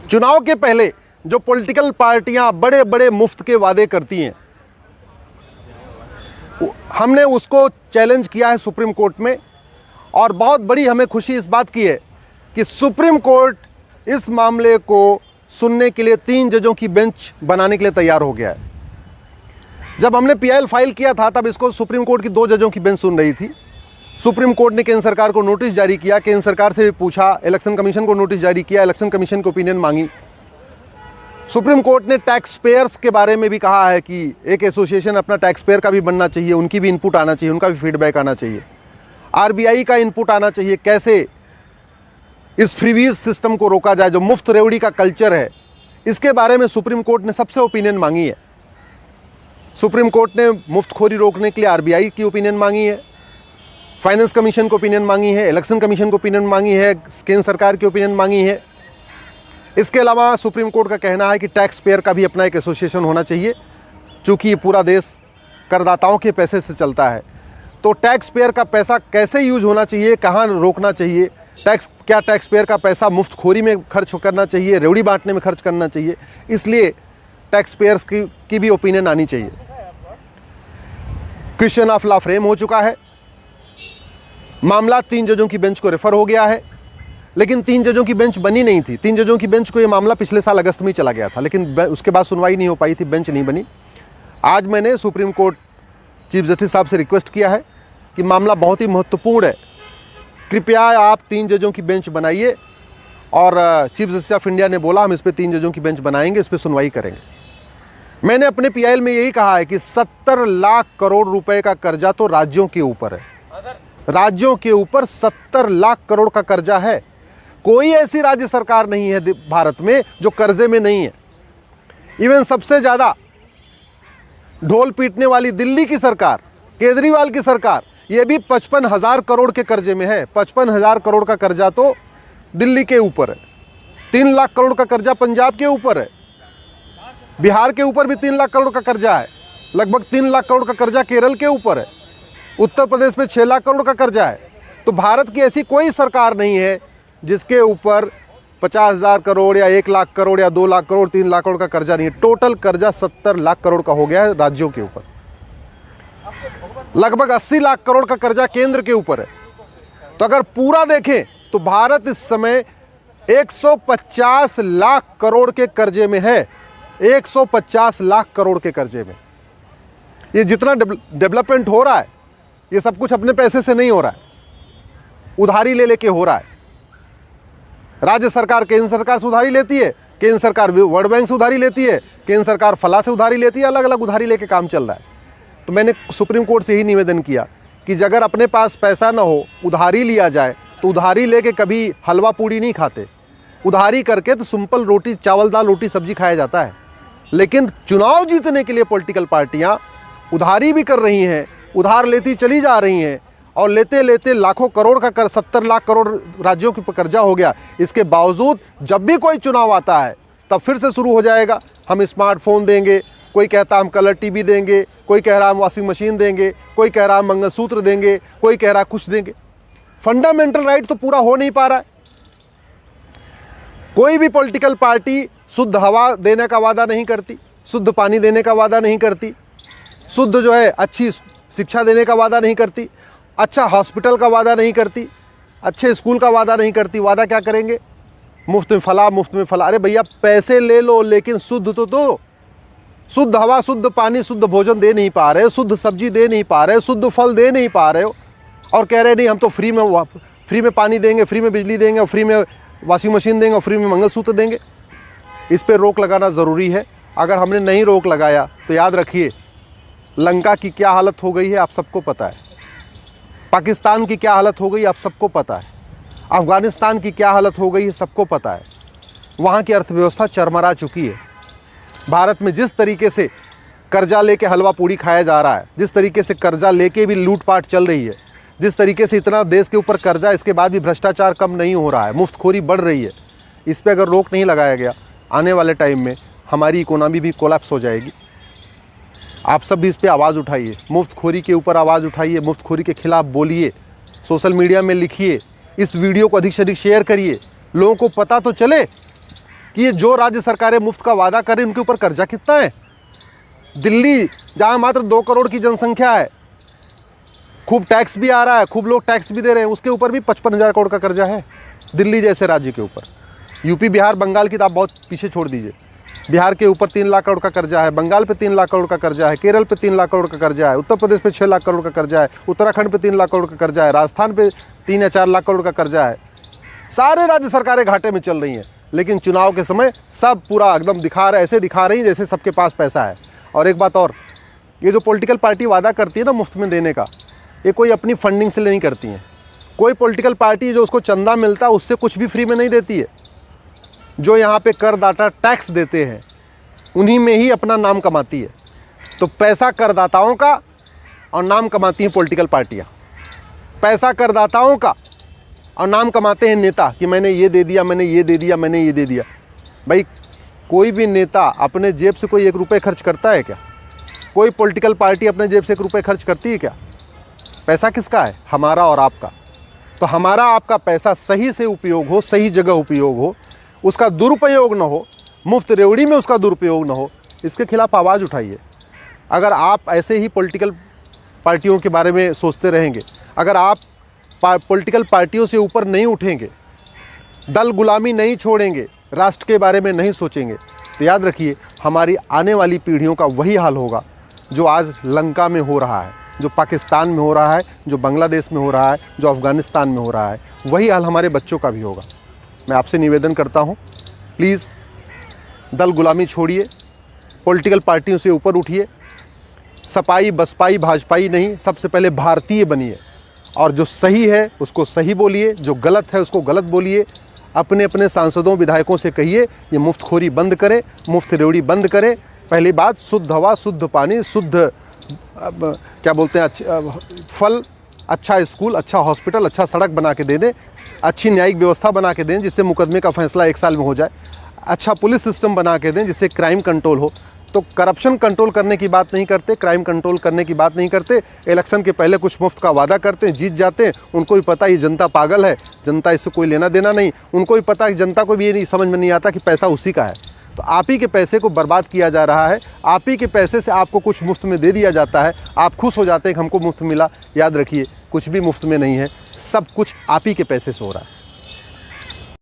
चुनाव के पहले जो पॉलिटिकल पार्टियां बड़े बड़े मुफ्त के वादे करती हैं, हमने उसको चैलेंज किया है सुप्रीम कोर्ट में। और बहुत बड़ी हमें खुशी इस बात की है कि सुप्रीम कोर्ट इस मामले को सुनने के लिए 3 जजों की बेंच बनाने के लिए तैयार हो गया है। जब हमने पीआईएल फाइल किया था तब इसको सुप्रीम कोर्ट की 2 जजों की बेंच सुन रही थी। सुप्रीम कोर्ट ने केंद्र सरकार को नोटिस जारी किया, केंद्र सरकार से भी पूछा, इलेक्शन कमीशन को नोटिस जारी किया, इलेक्शन कमीशन को ओपिनियन मांगी। सुप्रीम कोर्ट ने टैक्स पेयर्स के बारे में भी कहा है कि एक एसोसिएशन अपना टैक्स पेयर का भी बनना चाहिए, उनकी भी इनपुट आना चाहिए, उनका भी फीडबैक आना चाहिए, आरबीआई का इनपुट आना चाहिए, कैसे इस फ्रीवीज सिस्टम को रोका जाए, जो मुफ्त रेवड़ी का कल्चर है। इसके बारे में सुप्रीम कोर्ट ने सबसे ओपिनियन मांगी है। सुप्रीम कोर्ट ने मुफ्तखोरी रोकने के लिए आरबीआई की ओपिनियन मांगी है, फाइनेंस कमीशन को ओपिनियन मांगी है, इलेक्शन कमीशन को ओपिनियन मांगी है, केंद्र सरकार की ओपिनियन मांगी है। इसके अलावा सुप्रीम कोर्ट का कहना है कि टैक्स पेयर का भी अपना एक एसोसिएशन होना चाहिए, चूँकि पूरा देश करदाताओं के पैसे से चलता है। तो टैक्स पेयर का पैसा कैसे यूज होना चाहिए, कहाँ रोकना चाहिए, क्या टैक्स पेयर का पैसा मुफ्तखोरी में खर्च करना चाहिए, रेवड़ी बांटने में खर्च करना चाहिए, इसलिए टैक्स पेयर्स की भी ओपिनियन आनी चाहिए। क्वेश्चन ऑफ लॉ फ्रेम हो चुका है, मामला 3 जजों की बेंच को रेफर हो गया है, लेकिन 3 जजों की बेंच बनी नहीं थी। 3 जजों की बेंच को ये मामला पिछले साल अगस्त में ही चला गया था, लेकिन उसके बाद सुनवाई नहीं हो पाई थी, बेंच नहीं बनी। आज मैंने सुप्रीम कोर्ट चीफ जस्टिस साहब से रिक्वेस्ट किया है कि मामला बहुत ही महत्वपूर्ण है, कृपया आप 3 जजों की बेंच बनाइए। और चीफ जस्टिस ऑफ इंडिया ने बोला हम इस पर 3 जजों की बेंच बनाएंगे, इस पर सुनवाई करेंगे। मैंने अपने पीआईएल में यही कहा है कि 70 लाख करोड़ रुपए का कर्जा तो राज्यों के ऊपर है, राज्यों के ऊपर 70 लाख करोड़ का कर्जा है। कोई ऐसी राज्य सरकार नहीं है भारत में जो कर्जे में नहीं है। इवन सबसे ज़्यादा ढोल पीटने वाली दिल्ली की सरकार, केजरीवाल की सरकार, ये भी 55,000 करोड़ के कर्जे में है। 55,000 करोड़ का कर्जा तो दिल्ली के ऊपर है, 3 लाख करोड़ का कर्जा पंजाब के ऊपर है, बिहार के ऊपर भी 3 लाख करोड़ का कर्जा है, लगभग 3 लाख करोड़ का कर्जा केरल के ऊपर है, उत्तर प्रदेश में 6 लाख करोड़ का कर्जा है। तो भारत की ऐसी कोई सरकार नहीं है जिसके ऊपर 50,000 करोड़ या 1 लाख करोड़ या 2 लाख करोड़ 3 लाख करोड़ का कर्जा नहीं है। टोटल कर्जा 70 लाख करोड़ का हो गया है राज्यों के ऊपर, लगभग 80 लाख करोड़ का कर्जा केंद्र के ऊपर है। तो अगर पूरा देखें तो भारत इस समय 150 लाख करोड़ के कर्जे में है, 150 लाख करोड़ के कर्जे में। ये जितना डेवलपमेंट हो रहा है ये सब कुछ अपने पैसे से नहीं हो रहा है, उधारी ले लेके हो रहा है। राज्य सरकार केंद्र सरकार से उधारी लेती है, केंद्र सरकार वर्ल्ड बैंक से उधारी लेती है, केंद्र सरकार फला से उधारी लेती है, अलग अलग उधारी लेके काम चल रहा है। तो मैंने सुप्रीम कोर्ट से यही निवेदन किया कि अगर अपने पास पैसा ना हो, उधारी लिया जाए, तो उधारी लेके कभी हलवा पूड़ी नहीं खाते। उधारी करके तो सिंपल रोटी चावल दाल रोटी सब्जी खाया जाता है। लेकिन चुनाव जीतने के लिए पॉलिटिकल पार्टियां उधारी भी कर रही हैं, उधार लेती चली जा रही हैं, और लेते लेते लाखों करोड़ का 70 लाख करोड़ राज्यों के कर्जा हो गया। इसके बावजूद जब भी कोई चुनाव आता है तब फिर से शुरू हो जाएगा, हम स्मार्टफोन देंगे, कोई कहता हम कलर टीवी देंगे, कोई कह रहा हम वॉशिंग मशीन देंगे, कोई कह रहा हम मंगलसूत्र देंगे, कोई कह रहा कुछ देंगे। फंडामेंटल राइट तो पूरा हो नहीं पा रहा है। कोई भी पॉलिटिकल पार्टी शुद्ध हवा देने का वादा नहीं करती, शुद्ध पानी देने का वादा नहीं करती, शुद्ध जो है अच्छी शिक्षा देने का वादा नहीं करती, अच्छा हॉस्पिटल का वादा नहीं करती, अच्छे स्कूल का वादा नहीं करती। वादा क्या करेंगे? मुफ्त में फला, मुफ्त में फला। अरे भैया पैसे ले लो लेकिन शुद्ध तो दो। शुद्ध हवा, शुद्ध पानी, शुद्ध भोजन दे नहीं पा रहे, शुद्ध सब्जी दे नहीं पा रहे, शुद्ध फल दे नहीं पा रहे हो, और कह रहे नहीं हम तो फ्री में पानी देंगे, फ्री में बिजली देंगे, और फ्री में वॉशिंग मशीन देंगे, और फ्री में मंगलसूत्र देंगे। इस पर रोक लगाना ज़रूरी है। अगर हमने नहीं रोक लगाया तो याद रखिए लंका की क्या हालत हो गई है आप सबको पता है, पाकिस्तान की क्या हालत हो गई आप सबको पता है, अफ़गानिस्तान की क्या हालत हो गई है सबको पता है। वहाँ की अर्थव्यवस्था चरमरा चुकी है। भारत में जिस तरीके से कर्जा लेके हलवा पूड़ी खाया जा रहा है, जिस तरीके से कर्जा लेके भी लूटपाट चल रही है, जिस तरीके से इतना देश के ऊपर कर्जा, इसके बाद भी भ्रष्टाचार कम नहीं हो रहा है, मुफ्तखोरी बढ़ रही है, इस पर अगर रोक नहीं लगाया गया आने वाले टाइम में हमारी इकोनॉमी भी कोलैप्स हो जाएगी। आप सब भी इस पर आवाज़ उठाइए, मुफ्तखोरी के ऊपर आवाज़ उठाइए, मुफ्तखोरी के खिलाफ बोलिए, सोशल मीडिया में लिखिए, इस वीडियो को अधिक से अधिक शेयर करिए, लोगों को पता तो चले कि ये जो राज्य सरकारें मुफ्त का वादा करें उनके ऊपर कर्जा कितना है। दिल्ली जहाँ मात्र 2 करोड़ की जनसंख्या है, खूब टैक्स भी आ रहा है, खूब लोग टैक्स भी दे रहे हैं, उसके ऊपर भी 55,000 करोड़ का कर्जा है दिल्ली जैसे राज्य के ऊपर। यूपी, बिहार, बंगाल की तो आप बहुत पीछे छोड़ दीजिए। बिहार के ऊपर 3 लाख करोड़ का कर्जा है, बंगाल पे 3 लाख करोड़ का कर्जा है, केरल पे 3 लाख करोड़ का कर्जा है, उत्तर प्रदेश पे 6 लाख करोड़ का कर्जा है, उत्तराखंड पे 3 लाख करोड़ का कर्जा है, राजस्थान पे 3 या 4 लाख करोड़ का कर्जा है। सारे राज्य सरकारें घाटे में चल रही हैं, लेकिन चुनाव के समय सब पूरा एकदम ऐसे दिखा रही हैं जैसे सबके पास पैसा है। और एक बात और, ये जो पॉलिटिकल पार्टी वादा करती है ना मुफ्त में देने का, ये कोई अपनी फंडिंग से नहीं करती हैं। कोई पॉलिटिकल पार्टी जो उसको चंदा मिलता है उससे कुछ भी फ्री में नहीं देती है। जो यहाँ पे करदाता टैक्स देते हैं उन्हीं में ही अपना नाम कमाती है। तो पैसा करदाताओं का और नाम कमाती हैं पॉलिटिकल पार्टियाँ। पैसा करदाताओं का और नाम कमाते हैं नेता कि मैंने ये दे दिया, मैंने ये दे दिया, मैंने ये दे दिया। भाई कोई भी नेता अपने जेब से कोई 1 रुपये खर्च करता है क्या? कोई पॉलिटिकल पार्टी अपने जेब से 1 रुपये खर्च करती है क्या? पैसा किसका है? हमारा और आपका। तो हमारा आपका पैसा सही से उपयोग हो, सही जगह उपयोग हो, उसका दुरुपयोग न हो, मुफ्त रेवड़ी में उसका दुरुपयोग न हो, इसके खिलाफ आवाज़ उठाइए। अगर आप ऐसे ही पॉलिटिकल पार्टियों के बारे में सोचते रहेंगे, अगर आप पॉलिटिकल पार्टियों से ऊपर नहीं उठेंगे, दल गुलामी नहीं छोड़ेंगे, राष्ट्र के बारे में नहीं सोचेंगे, तो याद रखिए हमारी आने वाली पीढ़ियों का वही हाल होगा जो आज लंका में हो रहा है, जो पाकिस्तान में हो रहा है, जो बांग्लादेश में हो रहा है, जो अफ़गानिस्तान में हो रहा है। वही हाल हमारे बच्चों का भी होगा। मैं आपसे निवेदन करता हूँ, प्लीज़ दल गुलामी छोड़िए, पॉलिटिकल पार्टियों से ऊपर उठिए, सपाई बसपाई भाजपाई नहीं, सबसे पहले भारतीय बनिए। और जो सही है उसको सही बोलिए, जो गलत है उसको गलत बोलिए। अपने अपने सांसदों विधायकों से कहिए ये मुफ्तखोरी बंद करें, मुफ्त रेवड़ी बंद करें। पहली बात, शुद्ध हवा, शुद्ध पानी, शुद्ध क्या बोलते हैं, फल, अच्छा स्कूल, अच्छा हॉस्पिटल, अच्छा सड़क बना के दे दें, अच्छी न्यायिक व्यवस्था बना के दें जिससे मुकदमे का फैसला 1 साल में हो जाए, अच्छा पुलिस सिस्टम बना के दें जिससे क्राइम कंट्रोल हो। तो करप्शन कंट्रोल करने की बात नहीं करते, क्राइम कंट्रोल करने की बात नहीं करते। इलेक्शन के पहले कुछ मुफ्त का वादा करते हैं, जीत जाते हैं। उनको भी पता है ये जनता पागल है, जनता इससे कोई लेना देना नहीं। उनको भी पता है कि जनता को भी ये नहीं समझ में नहीं आता कि पैसा उसी का है। तो आप ही के पैसे को बर्बाद किया जा रहा है, आप ही के पैसे से आपको कुछ मुफ्त में दे दिया जाता है, आप खुश हो जाते हैं कि हमको मुफ्त मिला। याद रखिए कुछ भी मुफ्त में नहीं है, सब कुछ आप ही के पैसे से हो रहा है।